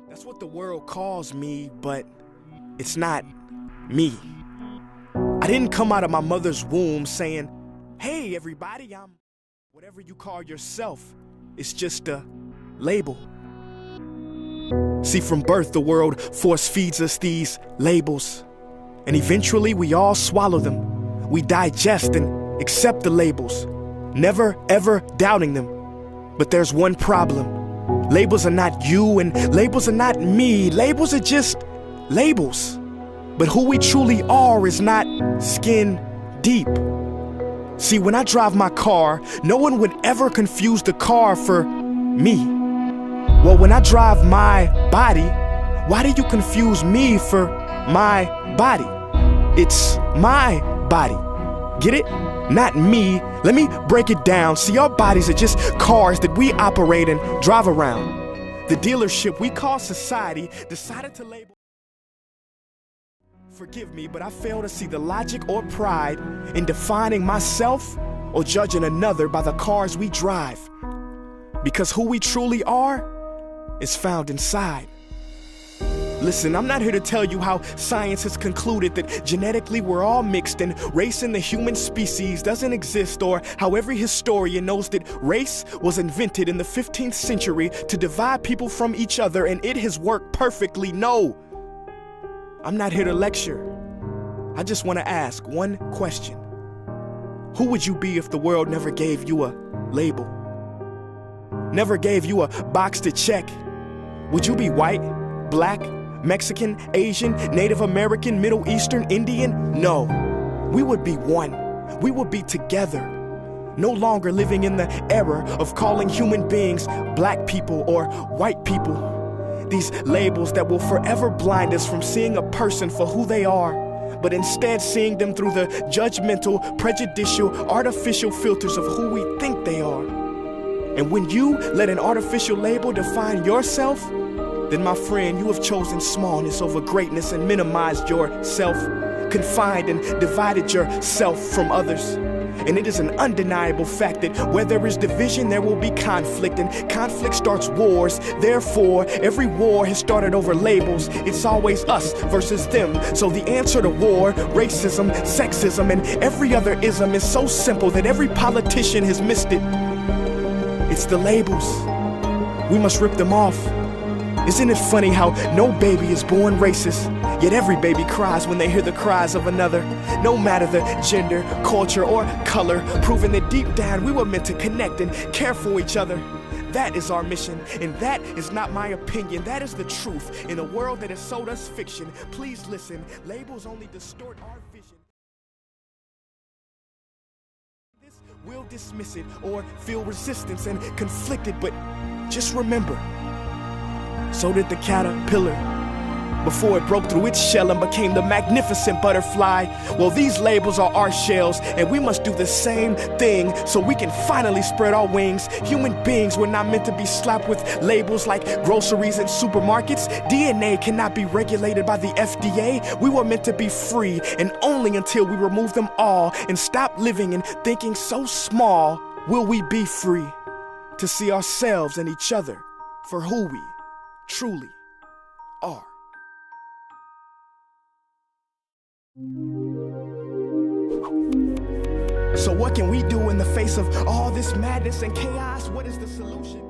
That's what the world calls me, but it's not me. I didn't come out of my mother's womb saying, hey everybody, I'm whatever you call yourself. It's just a label. See, from birth, the world force feeds us these labels. And eventually we all swallow them. We digest and accept the labels, never ever doubting them. But there's one problem. Labels are not you and labels are not me. Labels are just labels. But who we truly are is not skin deep. See, when I drive my car, no one would ever confuse the car for me. Well, when I drive my body, why do you confuse me for my body? It's my body. Get it? Not me. Let me break it down. See, our bodies are just cars that we operate and drive around. The dealership we call society decided to label. Forgive me, but I fail to see the logic or pride in defining myself or judging another by the cars we drive. Because who we truly are is found inside. Listen, I'm not here to tell you how science has concluded that genetically we're all mixed and race in the human species doesn't exist, or how every historian knows that race was invented in the 15th century to divide people from each other and it has worked perfectly. No, I'm not here to lecture. I just want to ask one question. Who would you be if the world never gave you a label? Never gave you a box to check? Would you be white, black, Mexican, Asian, Native American, Middle Eastern, Indian? No, we would be one. We would be together. No longer living in the era of calling human beings black people or white people. These labels that will forever blind us from seeing a person for who they are, but instead seeing them through the judgmental, prejudicial, artificial filters of who we think they are. And when you let an artificial label define yourself, then my friend, you have chosen smallness over greatness and minimized yourself, confined and divided yourself from others. And it is an undeniable fact that where there is division, there will be conflict, and conflict starts wars. Therefore, every war has started over labels. It's always us versus them. So the answer to war, racism, sexism, and every other ism is so simple that every politician has missed it. It's the labels. We must rip them off. Isn't it funny how no baby is born racist, yet every baby cries when they hear the cries of another? No matter the gender, culture, or color, proving that deep down we were meant to connect and care for each other. That is our mission, and that is not my opinion. That is the truth in a world that has sold us fiction. Please listen, labels only distort our vision. We'll dismiss it or feel resistance and conflicted, but just remember, so did the caterpillar before it broke through its shell and became the magnificent butterfly. Well, these labels are our shells, and we must do the same thing so we can finally spread our wings. Human beings were not meant to be slapped with labels like groceries and supermarkets. DNA cannot be regulated by the FDA. We were meant to be free, and only until we remove them all and stop living and thinking so small will we be free to see ourselves and each other for who we truly are. So what can we do in the face of all this madness and chaos? What is the solution?